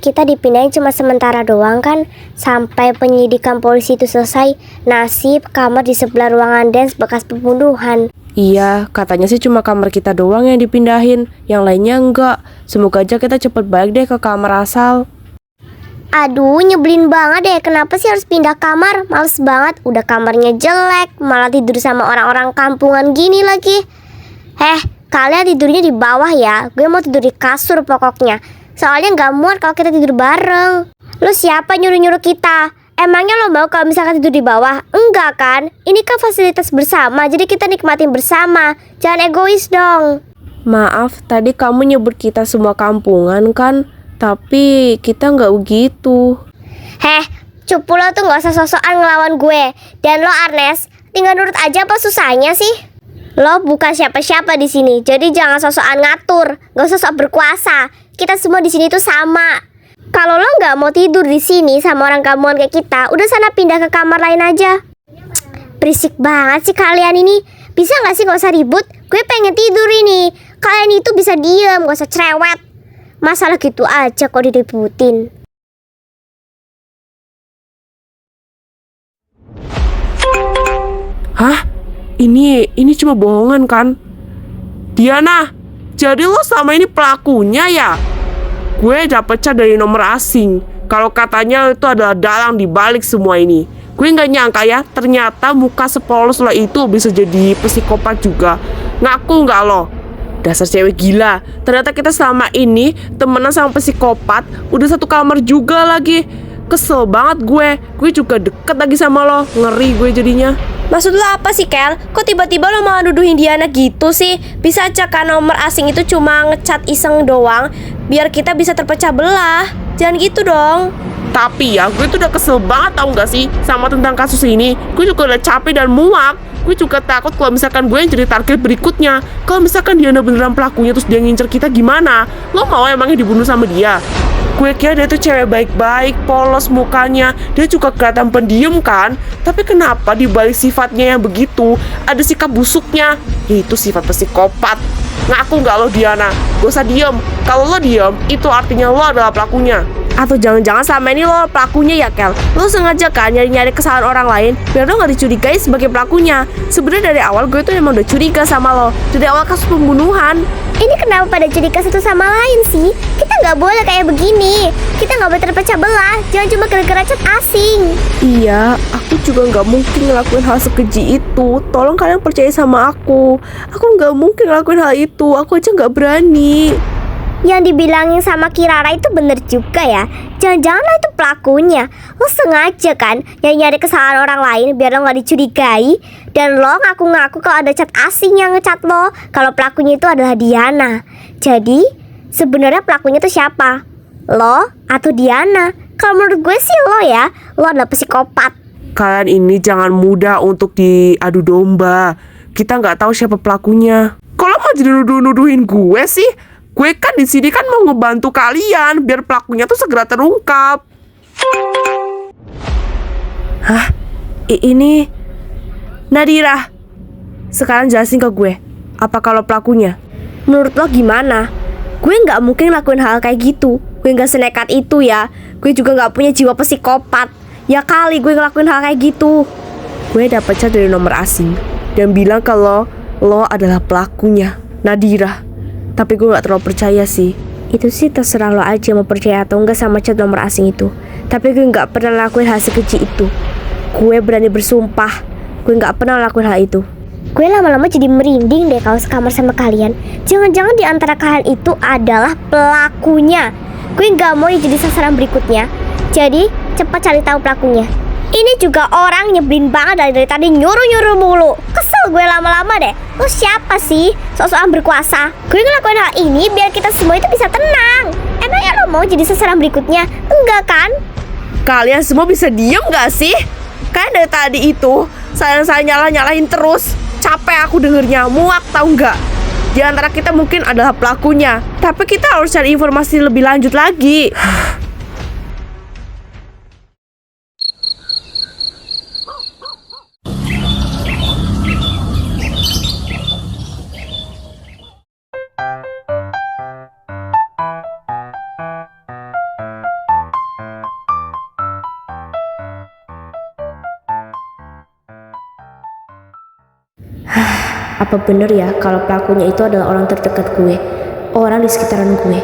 kita dipindahin cuma sementara doang kan, sampai penyidikan polisi itu selesai. Nasib kamar di sebelah ruangan dance bekas pembunuhan. Iya, katanya sih cuma kamar kita doang yang dipindahin, yang lainnya enggak. Semoga aja kita cepet balik deh ke kamar asal. Aduh, nyebelin banget deh. Kenapa sih harus pindah kamar? Males banget. Udah kamarnya jelek, malah tidur sama orang-orang kampungan gini lagi. Kalian tidurnya di bawah ya. Gue mau tidur di kasur pokoknya. Soalnya gak muat kalau kita tidur bareng. Lu siapa nyuruh-nyuruh kita? Emangnya lo mau kalau misalkan tidur di bawah? Enggak kan? Ini kan fasilitas bersama, jadi kita nikmatin bersama. Jangan egois dong. Maaf, tadi kamu nyebut kita semua kampungan kan? Tapi kita nggak begitu. Cupu lo tuh gak usah sosokan ngelawan gue. Dan lo Arnes, tinggal nurut aja apa susahnya sih? Lo bukan siapa-siapa di sini, jadi jangan sosokan ngatur. Gak usah sok berkuasa. Kita semua di sini tuh sama. Kalau lo nggak mau tidur di sini sama orang kampungan kayak kita, udah sana pindah ke kamar lain aja. Berisik banget sih kalian ini. Bisa nggak sih nggak usah ribut? Gue pengen tidur ini. Kalian itu bisa diem, nggak usah cerewet. Masalah gitu aja kok diributin. Hah? Ini cuma bohongan kan? Diana, jadi lo sama ini pelakunya ya? Gue dapet chat dari nomor asing. Kalau katanya itu adalah dalang di balik semua ini. Gue nggak nyangka ya, ternyata muka sepolos lo itu bisa jadi psikopat juga. Ngaku nggak lo? Dasar cewek gila. Ternyata kita selama ini temenan sama psikopat. Udah satu kamar juga lagi. Kesel banget gue. Gue juga deket lagi sama lo. Ngeri gue jadinya. Maksud lo apa sih, Kel? Kok tiba-tiba lo malah nuduhin Diana gitu sih? Bisa aja kan nomor asing itu cuma ngechat iseng doang, biar kita bisa terpecah belah. Jangan gitu dong. Tapi ya, gue tuh udah kesel banget tau gak sih sama tentang kasus ini. Gue juga udah capek dan muak. Gue juga takut kalau misalkan gue yang jadi target berikutnya. Kalau misalkan Diana beneran pelakunya terus dia ngincer kita gimana? Lo mau emangnya dibunuh sama dia? Gue kira dia tuh cewek baik-baik, polos mukanya. Dia juga kelihatan pendiam kan? Tapi kenapa di balik sifatnya yang begitu ada sikap busuknya? Itu sifat psikopat. Ngaku gak lo Diana? Gak usah diem. Kalau lo diem, itu artinya lo adalah pelakunya. Atau jangan-jangan selama ini lo pelakunya ya, Kel? Lo sengaja kan nyari-nyari kesalahan orang lain biar lo gak dicurigai sebagai pelakunya. Sebenarnya dari awal gue tuh emang udah curiga sama lo. Dari awal kasus pembunuhan. Ini kenapa pada curiga satu sama lain sih? Kita nggak boleh kayak begini. Kita nggak boleh terpecah belah. Jangan cuma gara-gara chat asing. Iya, aku juga nggak mungkin ngelakuin hal sekeji itu. Tolong kalian percaya sama aku. Aku nggak mungkin ngelakuin hal itu. Aku aja nggak berani. Yang dibilangin sama Kirara itu bener juga ya. Jangan-jangan itu pelakunya. Lo sengaja kan nyari-nyari kesalahan orang lain biar lo gak dicurigai. Dan lo ngaku-ngaku kalau ada chat asing yang ngechat lo, kalau pelakunya itu adalah Diana. Jadi sebenarnya pelakunya itu siapa? Lo atau Diana? Kalau menurut gue sih lo ya. Lo adalah psikopat. Kalian ini jangan mudah untuk diadu domba. Kita nggak tahu siapa pelakunya. Kalau mau jadi nuduh-nuduhin gue sih, gue kan di sini kan mau ngebantu kalian biar pelakunya tuh segera terungkap. Hah? Ini Nadira. Sekarang jelasin ke gue, apa kalau pelakunya? Menurut lo gimana? Gue nggak mungkin lakuin hal kayak gitu. Gue nggak senekat itu ya. Gue juga nggak punya jiwa psikopat. Ya kali gue ngelakuin hal kayak gitu. Gue dapet chat dari nomor asing dan bilang kalau lo adalah pelakunya, Nadira. Tapi gue gak terlalu percaya sih. Itu sih terserah lo aja mau percaya atau enggak sama chat nomor asing itu. Tapi gue gak pernah lakuin hal sekeji itu. Gue berani bersumpah gue gak pernah lakuin hal itu. Gue lama-lama jadi merinding deh kalau sekamar sama kalian. Jangan-jangan di antara kalian itu adalah pelakunya. Gue gak mau jadi sasaran berikutnya. Jadi cepat cari tahu pelakunya. Ini juga orang nyebelin banget dari tadi nyuruh-nyuruh mulu. Kesel gue lama-lama deh. Lo siapa sih? Sok-sokan berkuasa. Gue ngelakuin hal ini biar kita semua itu bisa tenang. Emangnya lo mau jadi sasaran berikutnya? Enggak kan? Kalian semua bisa diem gak sih? Kan dari tadi itu saya nyalahin terus. Capek aku dengernya, muak tau gak? Di antara kita mungkin adalah pelakunya, tapi kita harus cari informasi lebih lanjut lagi. Apa bener ya kalau pelakunya itu adalah orang terdekat gue, orang di sekitaran gue,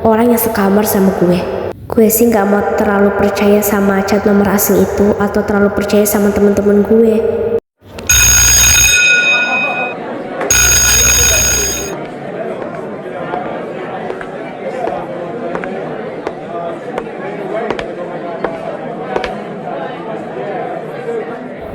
orang yang sekamar sama gue. Gue sih gak mau terlalu percaya sama chat nomor asing itu atau terlalu percaya sama teman-teman gue.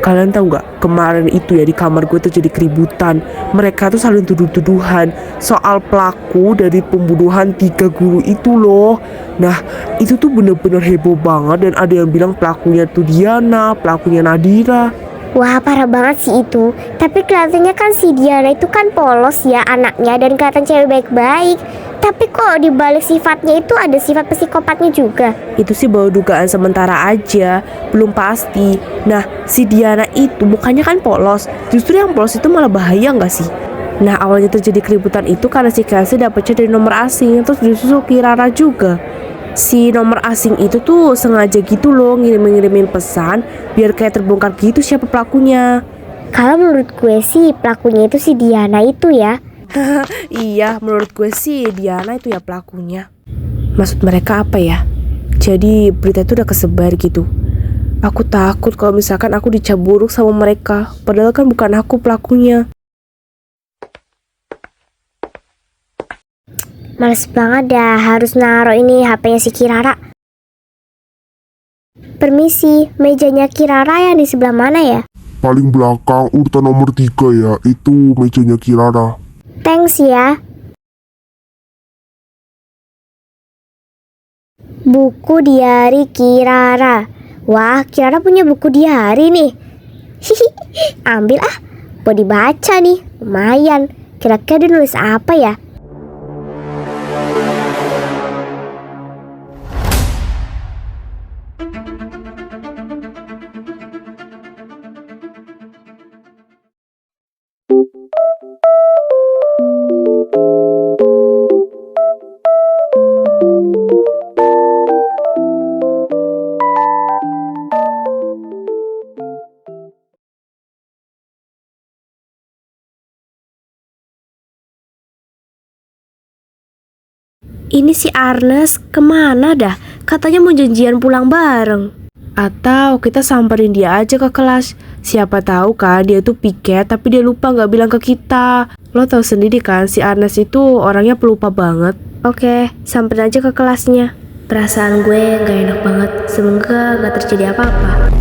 Kalian tahu nggak, kemarin itu ya di kamar gue terjadi keributan. Mereka tuh saling tuduh-tuduhan soal pelaku dari pembunuhan 3 guru itu loh. Nah, itu tuh bener-bener heboh banget, dan ada yang bilang pelakunya tuh Diana, pelakunya Nadira. Wah, parah banget sih itu. Tapi kelihatannya kan si Diana itu kan polos ya anaknya dan kelihatan cewek baik-baik. Tapi kok di balik sifatnya itu ada sifat psikopatnya juga. Itu sih baru dugaan sementara aja, belum pasti. Nah, si Diana itu mukanya kan polos. Justru yang polos itu malah bahaya nggak sih? Nah, awalnya terjadi keributan itu karena si Kelsey dapetnya dari nomor asing, terus disusul Kirara juga. Si nomor asing itu tuh sengaja gitu loh ngirimin pesan biar kayak terbongkar gitu siapa pelakunya. Kalau menurut gue sih pelakunya itu si Diana itu ya. Iya, menurut gue sih Diana itu ya pelakunya. Maksud mereka apa ya? Jadi berita itu udah kesebar gitu. Aku takut kalau misalkan aku dicap buruk sama mereka, padahal kan bukan aku pelakunya. Males banget dah harus naruh ini HP-nya si Kirara. Permisi, mejanya Kirara yang di sebelah mana ya? Paling belakang urutan nomor 3 ya, itu mejanya Kirara. Thanks ya. Buku diari Kirara. Wah, Kirara punya buku diari nih. Hihi, ambil ah. Buat dibaca nih, lumayan. Kira-kira dia nulis apa ya? Ini si Arnes kemana dah? Katanya mau janjian pulang bareng. Atau kita samperin dia aja ke kelas. Siapa tahu kan dia tuh piket tapi dia lupa gak bilang ke kita. Lo tau sendiri kan si Arnes itu orangnya pelupa banget. Oke, samperin aja ke kelasnya. Perasaan gue gak enak banget. Semoga gak terjadi apa-apa.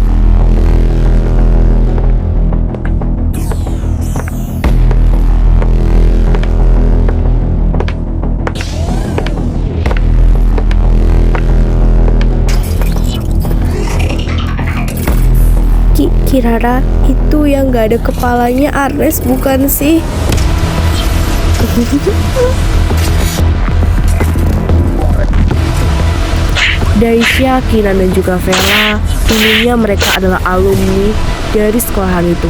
Kirara, itu yang gak ada kepalanya Arnes bukan sih? Daisha, Kinan dan juga Vela, dulunya mereka adalah alumni dari sekolahan itu.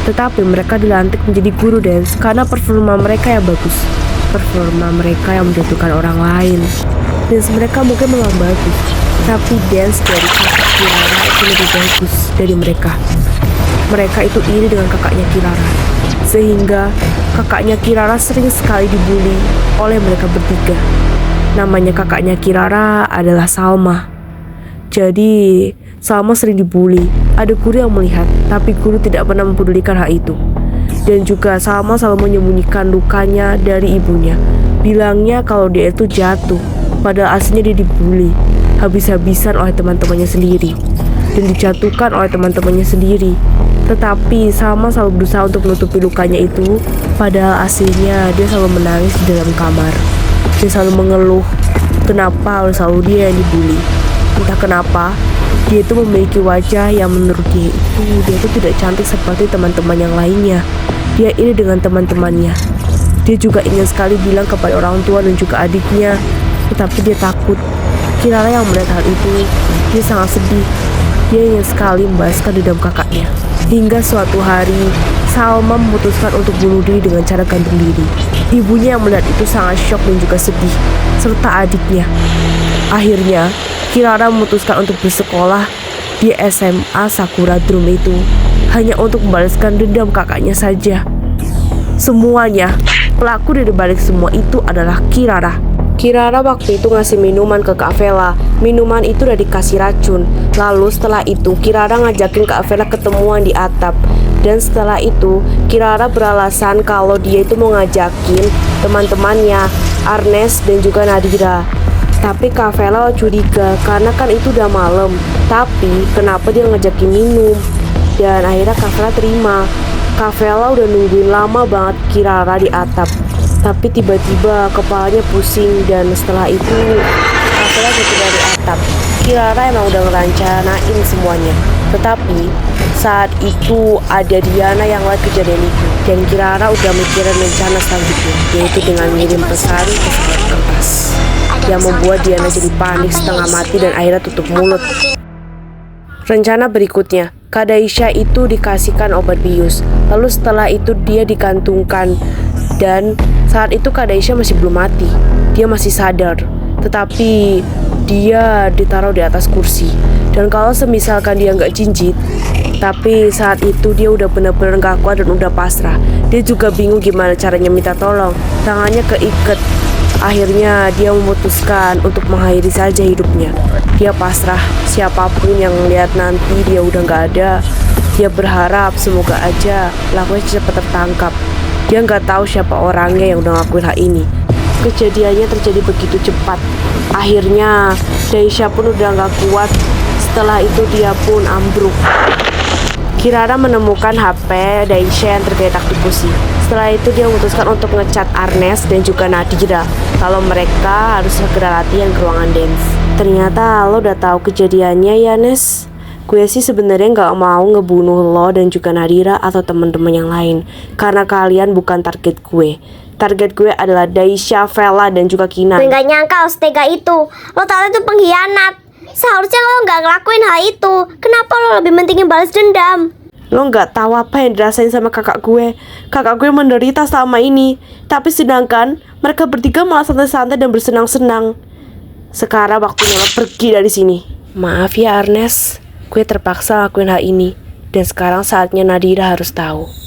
Tetapi mereka dilantik menjadi guru dance karena performa mereka yang bagus. Performa mereka yang menjatuhkan orang lain. Dance mereka mungkin memang bagus, tapi dance dari kakak Kirara itu lebih bagus dari mereka. Mereka itu iri dengan kakaknya Kirara, sehingga kakaknya Kirara sering sekali dibully oleh mereka bertiga. Namanya kakaknya Kirara adalah Salma. Jadi Salma sering dibully. Ada guru yang melihat, tapi guru tidak pernah mempedulikan hal itu. Dan juga Salma selalu menyembunyikan lukanya dari ibunya, bilangnya kalau dia itu jatuh, padahal aslinya dia dibully habis-habisan oleh teman-temannya sendiri dan dijatuhkan oleh teman-temannya sendiri. Tetapi Salma selalu berusaha untuk menutupi lukanya itu, padahal aslinya dia selalu menangis di dalam kamar. Dia selalu mengeluh kenapa selalu dia yang dibully. Entah kenapa dia itu memiliki wajah yang menurut dia itu tidak cantik seperti teman-teman yang lainnya. Dia iri dengan teman-temannya. Dia juga ingin sekali bilang kepada orang tua dan juga adiknya, tetapi dia takut. Kirara yang melihat hal itu, dia sangat sedih. Dia ingin sekali membalaskan dendam kakaknya. Hingga suatu hari, Salma memutuskan untuk bunuh diri dengan cara gantung diri. Ibunya yang melihat itu sangat syok dan juga sedih, serta adiknya. Akhirnya, Kirara memutuskan untuk bersekolah di SMA Sakura Drum itu hanya untuk membalaskan dendam kakaknya saja. semuanya. Pelaku dari balik semua itu adalah Kirara. Kirara waktu itu ngasih minuman ke Kak Vela. Minuman itu udah dikasih racun. Lalu setelah itu Kirara ngajakin Kak Vela ketemuan di atap. Dan setelah itu Kirara beralasan kalau dia itu mau ngajakin teman-temannya Arnes dan juga Nadira. Tapi Kak Vela curiga karena kan itu udah malam. Tapi kenapa dia ngajakin minum? Dan akhirnya Kak Vela terima. Kak Vela udah nungguin lama banget Kirara di atap. Tapi tiba-tiba kepalanya pusing dan setelah itu Kak Vela jatuh dari atap. Kirara emang udah ngerancanain semuanya. Tetapi saat itu ada Diana yang lihat kejadian itu. Dan Kirara udah mikirin rencana selanjutnya, yaitu dengan ngirim pesan ke surat kertas yang membuat Diana jadi panik setengah mati dan akhirnya tutup mulut. Rencana berikutnya, Kak Daisha itu dikasihkan obat bius. Lalu setelah itu dia digantungkan. Dan saat itu Kak Daisha masih belum mati. Dia masih sadar. Tetapi dia ditaruh di atas kursi. Dan kalau semisalkan dia nggak jinjit, tapi saat itu dia udah bener-bener gak kuat dan udah pasrah. Dia juga bingung gimana caranya minta tolong. Tangannya keiket. Akhirnya dia memutuskan untuk mengakhiri saja hidupnya. Dia pasrah, siapapun yang lihat nanti dia udah gak ada. Dia berharap semoga aja pelakunya cepat tertangkap. Dia gak tahu siapa orangnya yang udah ngelakuin hal ini. Kejadiannya terjadi begitu cepat. Akhirnya Daisha pun udah gak kuat. Setelah itu dia pun ambruk. Kirara menemukan HP Daisha yang tergeletak di kursi. Setelah itu dia memutuskan untuk ngecat Arnes dan juga Nadira kalau mereka harus segera latihan ke ruangan dance. Ternyata lo udah tahu kejadiannya ya, Nes. Gue sih sebenarnya nggak mau ngebunuh lo dan juga Nadira atau teman-teman yang lain karena kalian bukan target gue. Target gue adalah Daisha, Vela dan juga Kinan. Gue gak nyangka lo setega itu. Lo ternyata itu pengkhianat. Seharusnya lo gak ngelakuin hal itu. Kenapa lo lebih mentingin balas dendam? Lo gak tahu apa yang dirasain sama kakak gue. Kakak gue menderita selama ini. Tapi sedangkan mereka bertiga malah santai-santai dan bersenang-senang. Sekarang waktunya lo pergi dari sini. Maaf ya Arnes, gue terpaksa lakuin hal ini. Dan sekarang saatnya Nadira harus tahu.